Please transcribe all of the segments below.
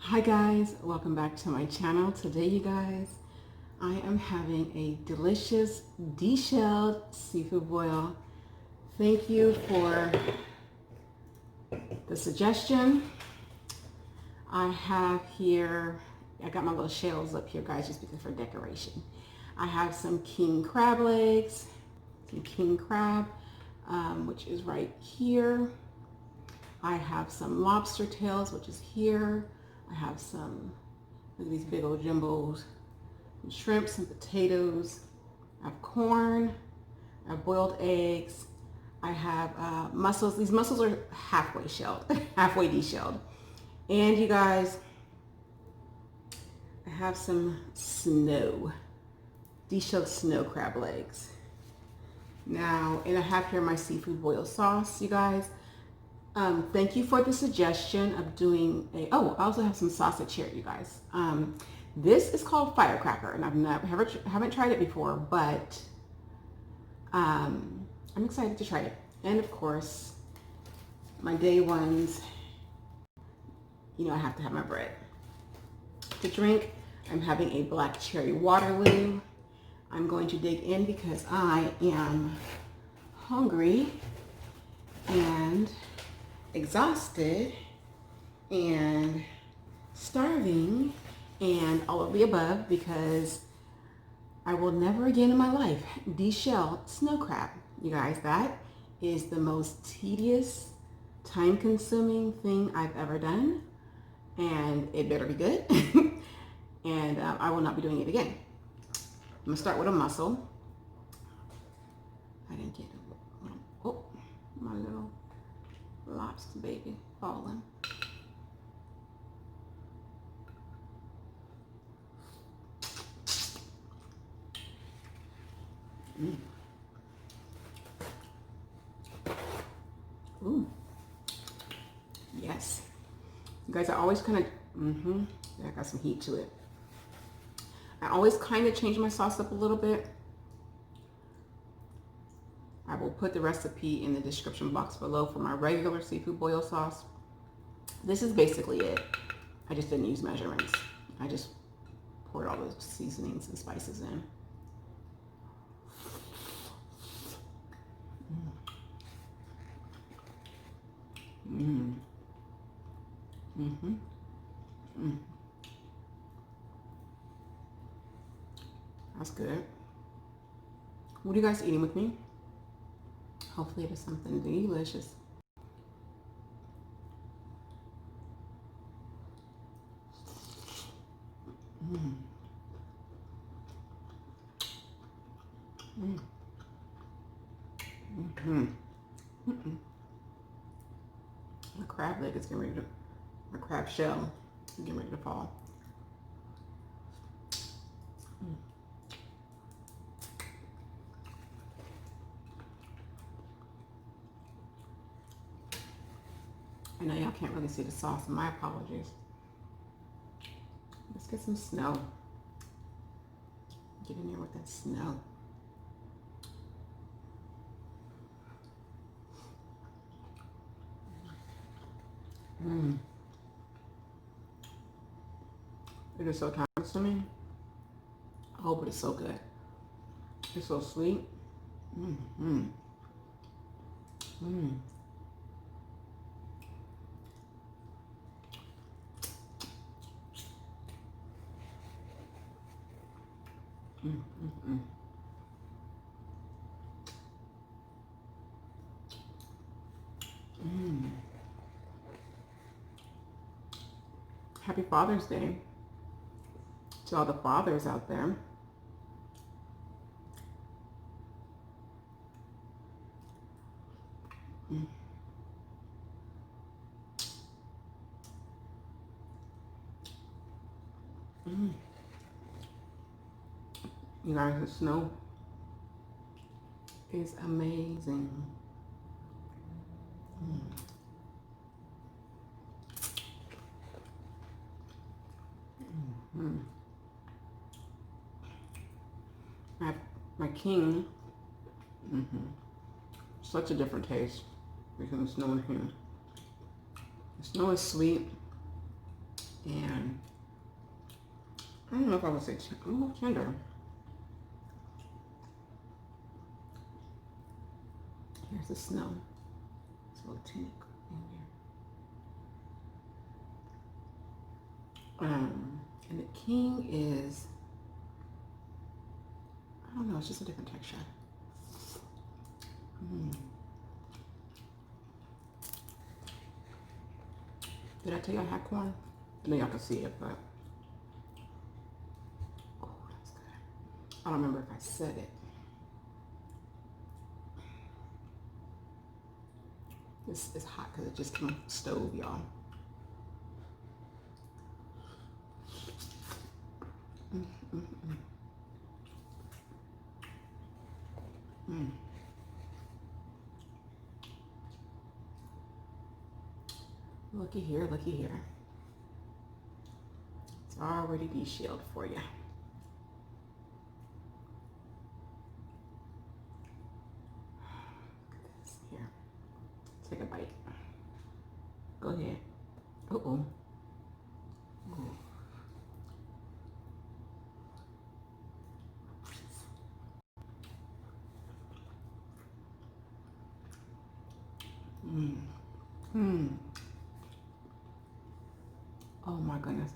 Hi guys, welcome back to my channel. Today you guys, I am having a delicious deshelled seafood boil. Thank you for the suggestion. I have here, I got my little shells up here guys just because for decoration. I have some king crab legs, some king crab, which is right here. I have some lobster tails, which is here. I have some, look at these big old jumbos, some shrimp, some potatoes. I have corn. I have boiled eggs. I have mussels. These mussels are halfway shelled, halfway deshelled. And you guys, I have some deshelled snow crab legs. Now, and I have here my seafood boil sauce, you guys. Thank you for the suggestion of doing I also have some sausage here, you guys. This is called firecracker, and haven't tried it before, but I'm excited to try it. And of course, my day ones, I have to have my bread. To drink, I'm having a black cherry Waterloo. I'm going to dig in because I am hungry and exhausted and starving and all of the above because I will never again in my life deshell snow crab. You guys, that is the most tedious, time-consuming thing I've ever done, and it better be good. And I will not be doing it again. I'm gonna start with a mussel. I didn't get it. Oh, my little lobster baby falling. Ooh, yes. You guys, I always kind of, I got some heat to it. I always kind of change my sauce up a little bit. I will put the recipe in the description box below for my regular seafood boil sauce. This is basically it. I just didn't use measurements. I just poured all the seasonings and spices in. That's good. What are you guys eating with me? Hopefully it is something delicious. The crab leg is getting ready to, the crab shell is getting ready to fall. I know y'all can't really see the sauce, my apologies. Let's get some snow. Get in there with that snow. It is so time consuming. Oh, but it's so good. It's so sweet. Happy Father's Day to all the fathers out there. You guys, the snow is amazing. I have my king. Such a different taste between the snow and here. The snow is sweet. And I don't know if I would say a little tender. Here's the snow. It's a little tunic in here. And the king is, I don't know, it's just a different texture. Did I tell you I had corn? I know y'all can see it, but oh, that's good. I don't remember if I said it. This is hot because it just came off the stove, y'all. Looky here, looky here. It's already deshelled for you. Look at this here. Take a bite. Go ahead. Uh-oh. Ooh. Oh my goodness.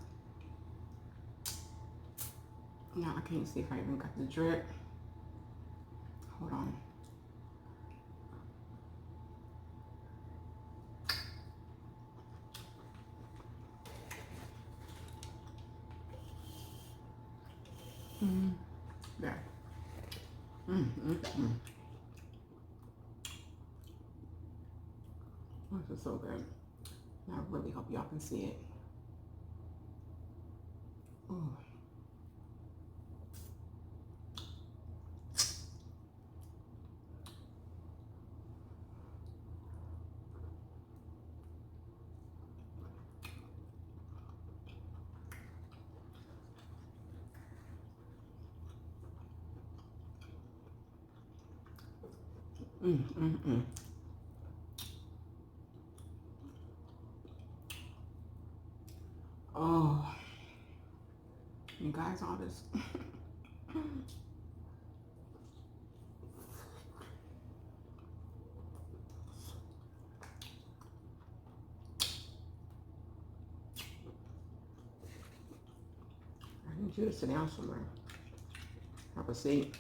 Now I can't see if I even got the drip. Hold on. There. This is so good. I really hope y'all can see it. Ooh. Oh, you guys, all this. I need you to sit down somewhere. Have a seat.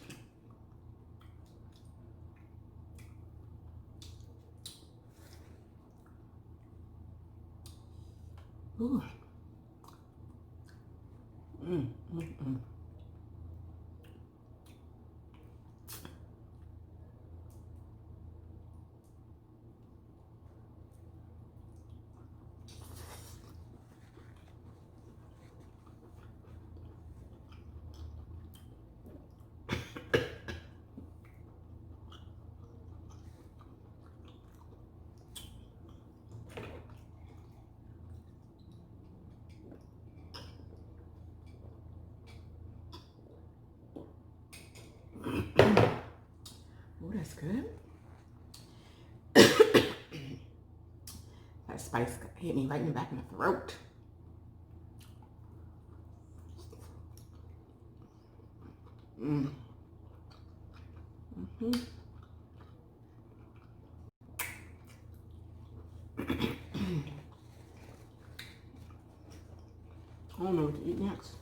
Ooh. Oh, that's good. That spice hit me right in the back of the throat. I don't know what to eat next.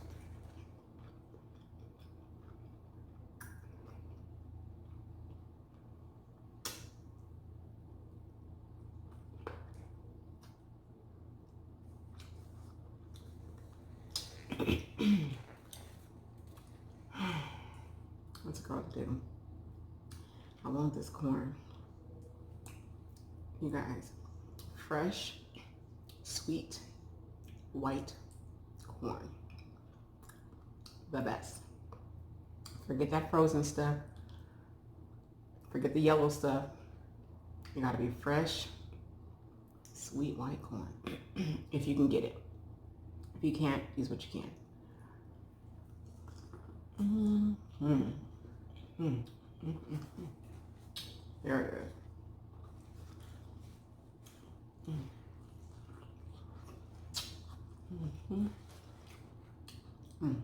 What's it called to do? I want this corn. You guys, fresh, sweet, white corn. The best. Forget that frozen stuff. Forget the yellow stuff. You gotta be fresh, sweet white corn. If you can get it. If you can't, use what you can. There it is. Mm-hmm. Mm.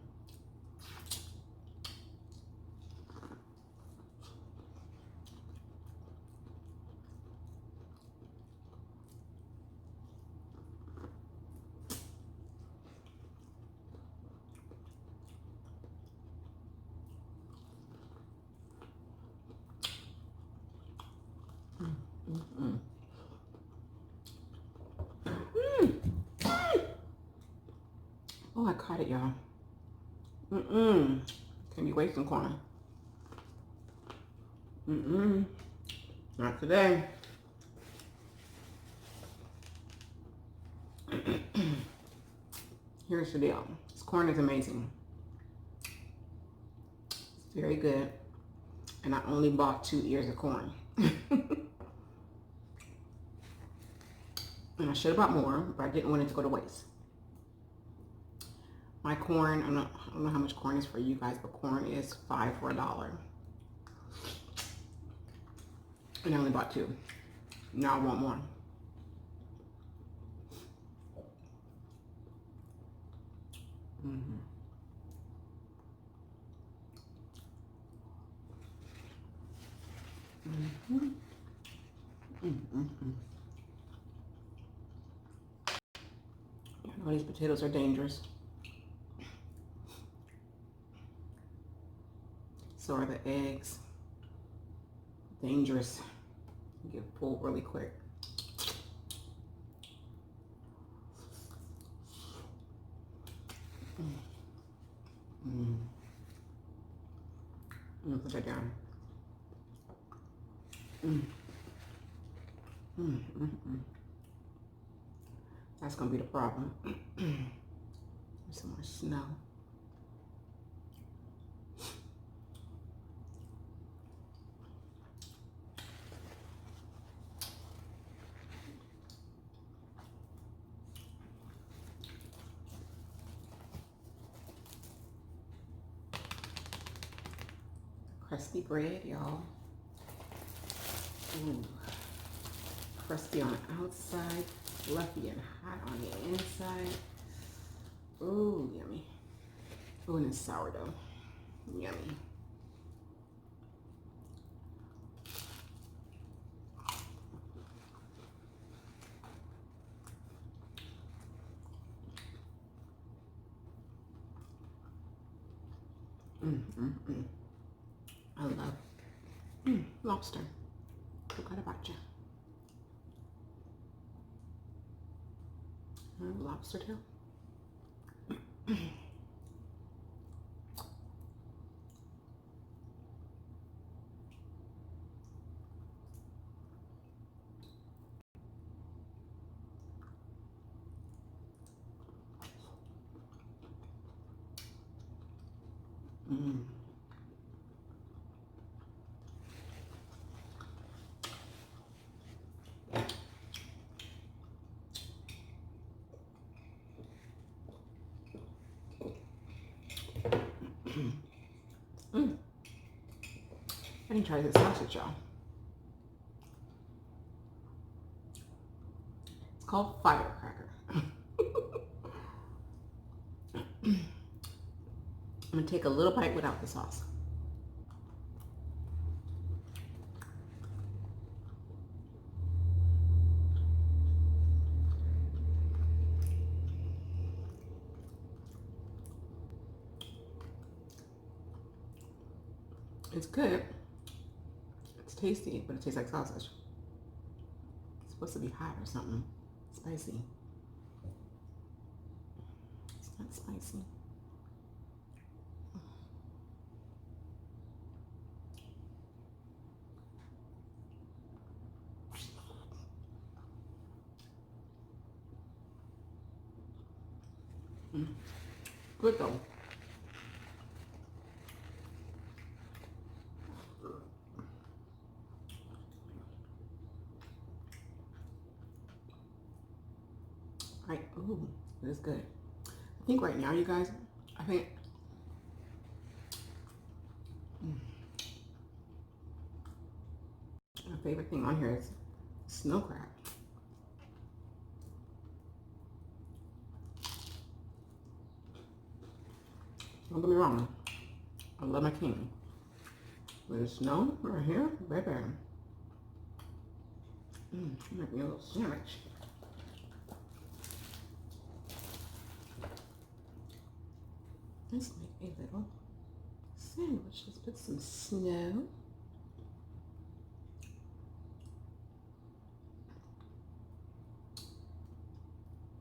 Mm. Oh, I caught it, y'all. Can be wasting corn. Not today. Here's the deal. This corn is amazing. It's very good. And I only bought 2 ears of corn. And I should have bought more, but I didn't want it to go to waste. My corn, I don't know how much corn is for you guys, but corn is 5 for $1. And I only bought 2. Now I want more. I know these potatoes are dangerous. So are the eggs. Dangerous. You get full really quick. I'm gonna put that down. That's gonna be the problem. There's some more snow. Crusty bread, y'all. Ooh. Crusty on the outside, fluffy and hot on the inside. Ooh, yummy. Ooh, and it's sourdough. Yummy. I love lobster. Forgot about you. Lobster tail. I didn't try this sausage, y'all. It's called firecracker. I'm gonna take a little bite without the sauce. It's good. It's tasty, but it tastes like sausage. It's supposed to be hot or something. Spicy. It's not spicy. Good though. Right, ooh, it is good. I think right now, you guys, I think my favorite thing on here is snow crab. Don't get me wrong. I love my king. But the snow right here, baby. Make me a little sandwich. Let's make a little sandwich. Let's put some snow.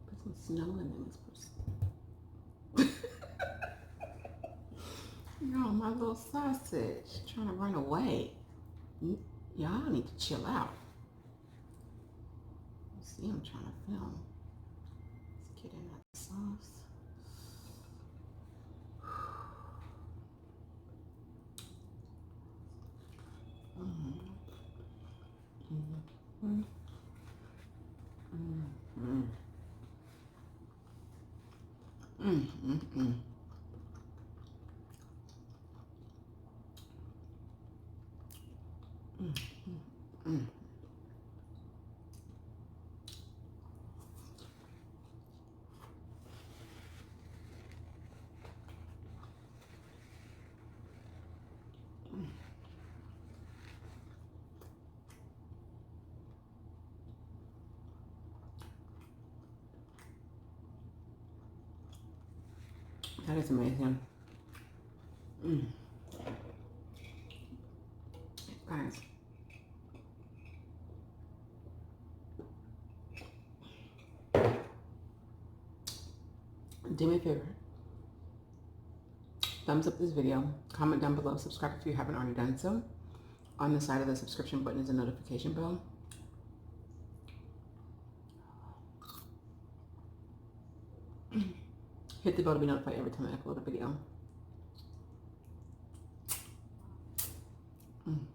Put some snow in there. Let's put some... Y'all, my little sausage trying to run away. Y'all need to chill out. See, I'm trying to film. Let's get in that sauce. That is amazing. Guys. Do me a favor. Thumbs up this video. Comment down below. Subscribe if you haven't already done so. On the side of the subscription button is a notification bell. Hit the bell to be notified every time I upload a video. Some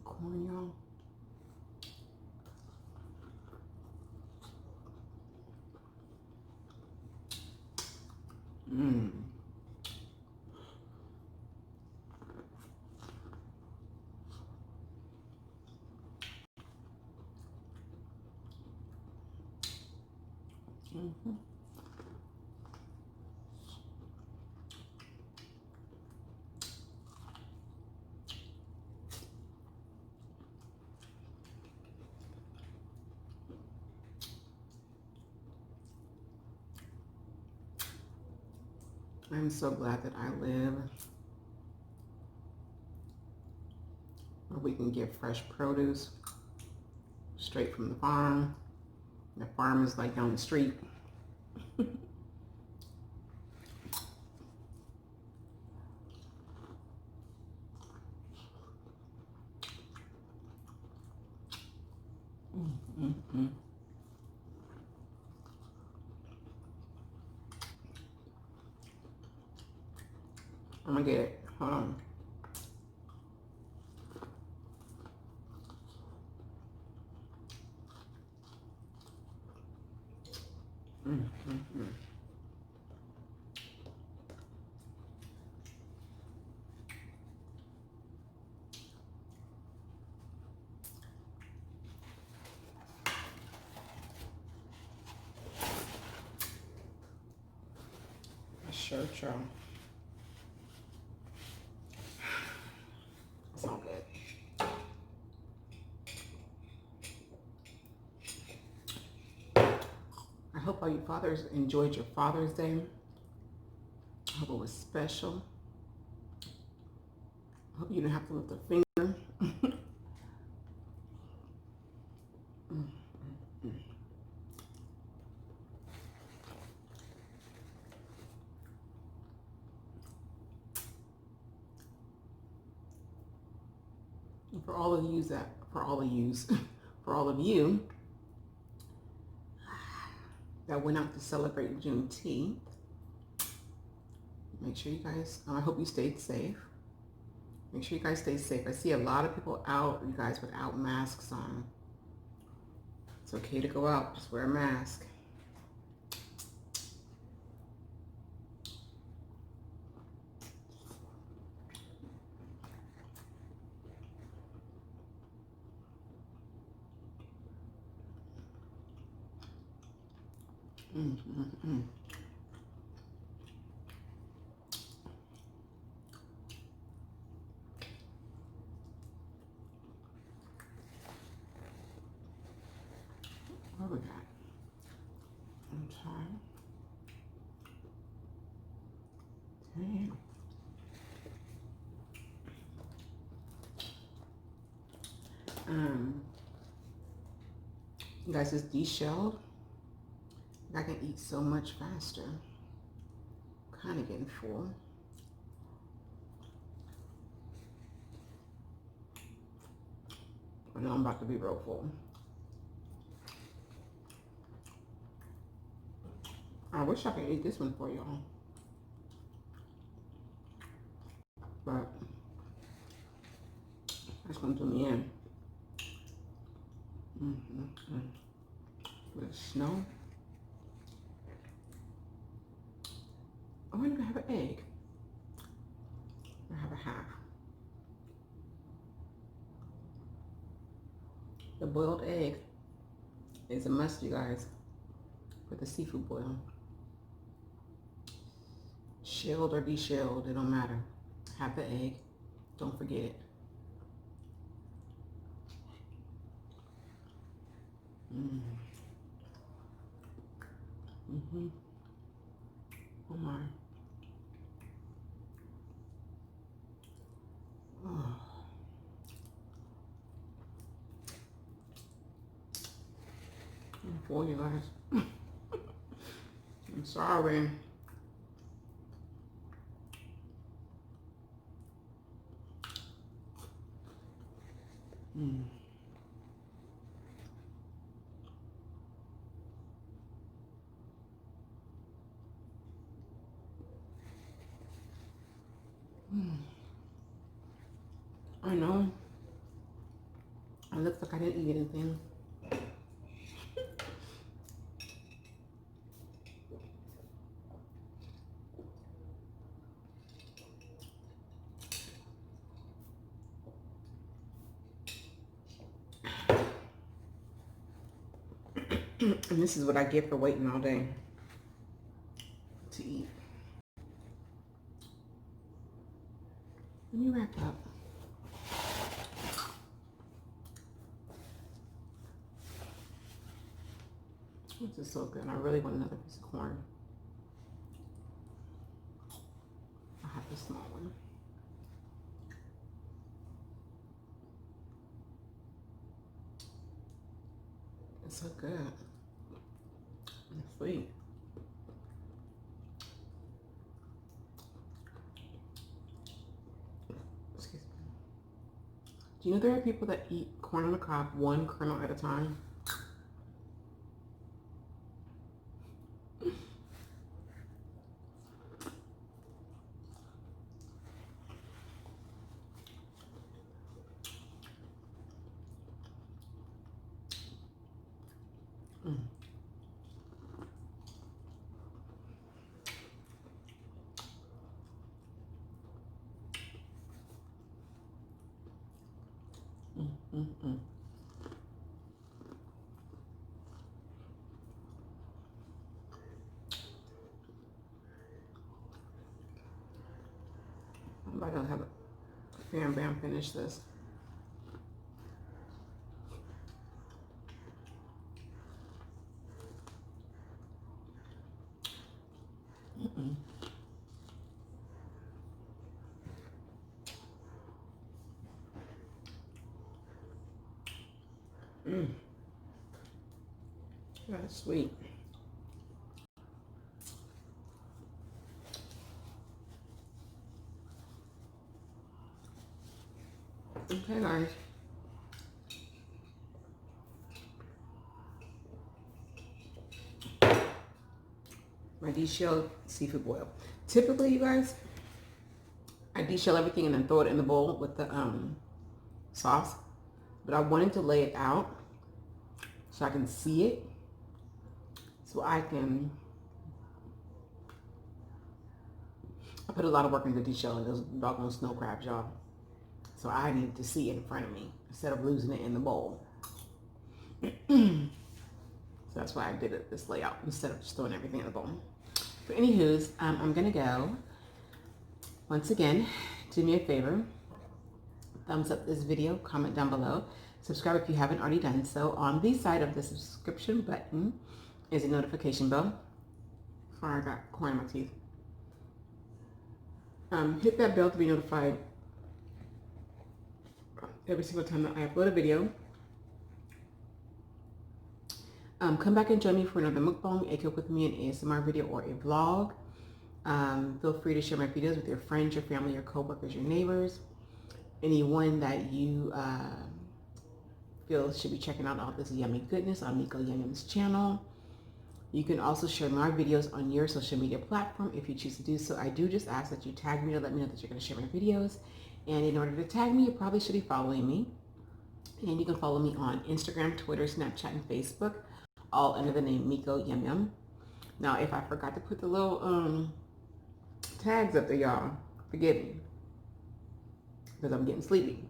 corn, y'all. I'm so glad that I live where we can get fresh produce straight from the farm. The farm is like down the street. I'm gonna get it. Hold on. Sure, y'all. It's all good. I hope all you fathers enjoyed your Father's Day. I hope it was special. I hope you didn't have to lift a finger. For all of you that went out to celebrate Juneteenth, make sure you guys, I hope you stayed safe. Make sure you guys stay safe. I see a lot of people out, you guys, without masks on. It's okay to go out, just wear a mask. Okay. You guys, it's deshelled. I can eat so much faster. Kind of getting full. I know I'm about to be real full. I wish I could eat this one for y'all. But that's gonna do me in. With snow. Oh, I'm gonna have an egg. I have a half. The boiled egg is a must, you guys, for the seafood boil. Shelled or deshelled, it don't matter. Have the egg. Don't forget it. Oh my. Oh. I'm full, you guys. I'm sorry. I know. It looks like I didn't eat anything. And this is what I get for waiting all day to eat. Let me wrap up. This is so good. I really want another piece of corn. I have the small one. It's so good. And sweet. Excuse me. Do you know there are people that eat corn on the cob one kernel at a time? I'm about to have a bam finish this. That's sweet. Okay, guys. My deshelled seafood boil. Typically, you guys, I deshell everything and then throw it in the bowl with the sauce. But I wanted to lay it out so I can see it. So I put a lot of work into deshelling those doggone snow crabs, y'all. So I needed to see it in front of me instead of losing it in the bowl. So that's why I did it this layout instead of just throwing everything in the bowl. But anywho's, I'm gonna go. Once again, do me a favor. Thumbs up this video, comment down below. Subscribe if you haven't already done so. On the side of the subscription button is a notification bell. Sorry, I got corn in my teeth. Hit that bell to be notified every single time that I upload a video. Come back and join me for another mukbang, a cook with me, an ASMR video, or a vlog. Feel free to share my videos with your friends, your family, your coworkers, your neighbors, anyone that you feel should be checking out all this yummy goodness on Miko YumYum's channel. You can also share my videos on your social media platform if you choose to do so. I do just ask that you tag me to let me know that you're going to share my videos. And in order to tag me, you probably should be following me. And you can follow me on Instagram, Twitter, Snapchat, and Facebook, all under the name Miko YumYum. Now, if I forgot to put the little tags up there, y'all, forgive me, because I'm getting sleepy.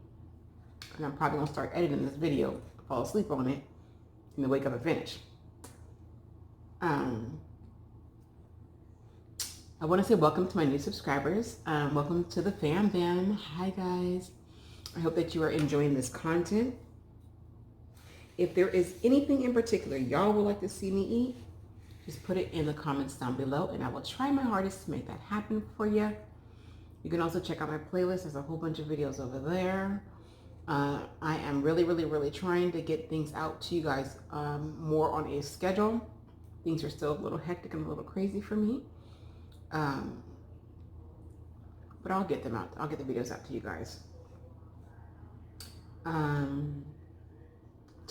And I'm probably going to start editing this video, fall asleep on it, and then wake up and finish. I want to say welcome to my new subscribers. Welcome to the fam bam. Hi guys. I hope that you are enjoying this content. If there is anything in particular y'all would like to see me eat, just put it in the comments down below and I will try my hardest to make that happen for you. You can also check out my playlist. There's a whole bunch of videos over there. I am really trying to get things out to you guys more on a schedule. Things are still a little hectic and a little crazy for me. But I'll get them out. I'll get the videos out to you guys. To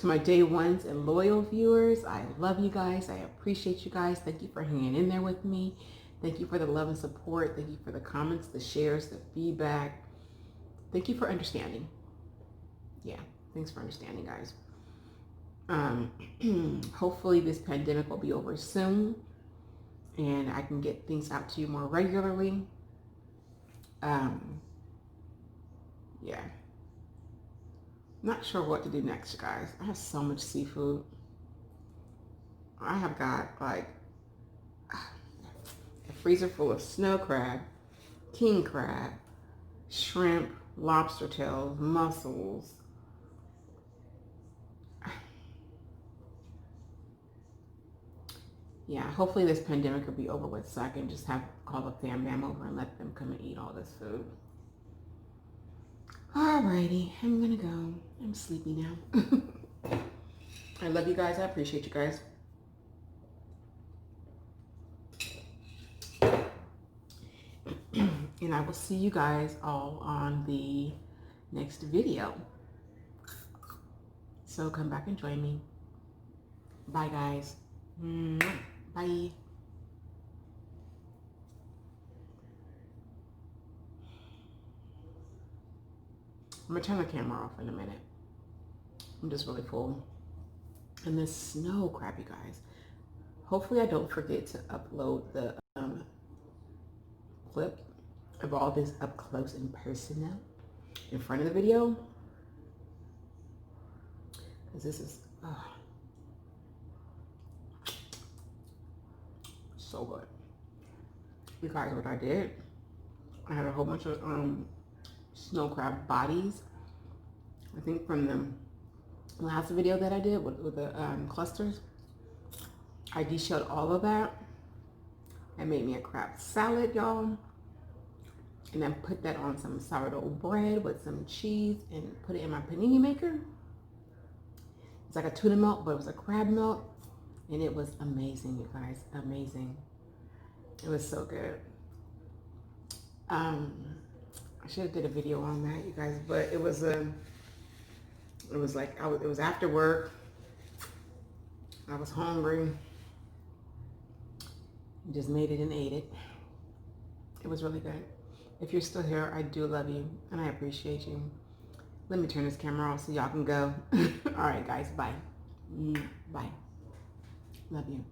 my day ones and loyal viewers, I love you guys. I appreciate you guys. Thank you for hanging in there with me. Thank you for the love and support. Thank you for the comments, the shares, the feedback. Thank you for understanding. Yeah, thanks for understanding, guys. Hopefully this pandemic will be over soon and I can get things out to you more regularly. Yeah. Not sure what to do next, guys. I have so much seafood. I have got like a freezer full of snow crab, king crab, shrimp, lobster tails, mussels. Yeah, hopefully this pandemic will be over with so I can just call the fam bam over and let them come and eat all this food. Alrighty, I'm gonna go. I'm sleepy now. I love you guys. I appreciate you guys. And I will see you guys all on the next video. So come back and join me. Bye, guys. Bye. I'm gonna turn the camera off in a minute. I'm just really full. And this snow crab, you guys. Hopefully I don't forget to upload the clip of all this up close and personal in front of the video. Because this is so good. You guys, what I did, I had a whole bunch of snow crab bodies. I think from the last video that I did with the clusters. I deshelled all of that. I made me a crab salad, y'all. And then put that on some sourdough bread with some cheese and put it in my panini maker. It's like a tuna melt, but it was a crab melt. And it was amazing, you guys, amazing. It was so good. I should have did a video on that, you guys, but it was like, it was after work. I was hungry. Just made it and ate it. It was really good. If you're still here, I do love you and I appreciate you. Let me turn this camera off so y'all can go. All right, guys, bye. Bye. Love you.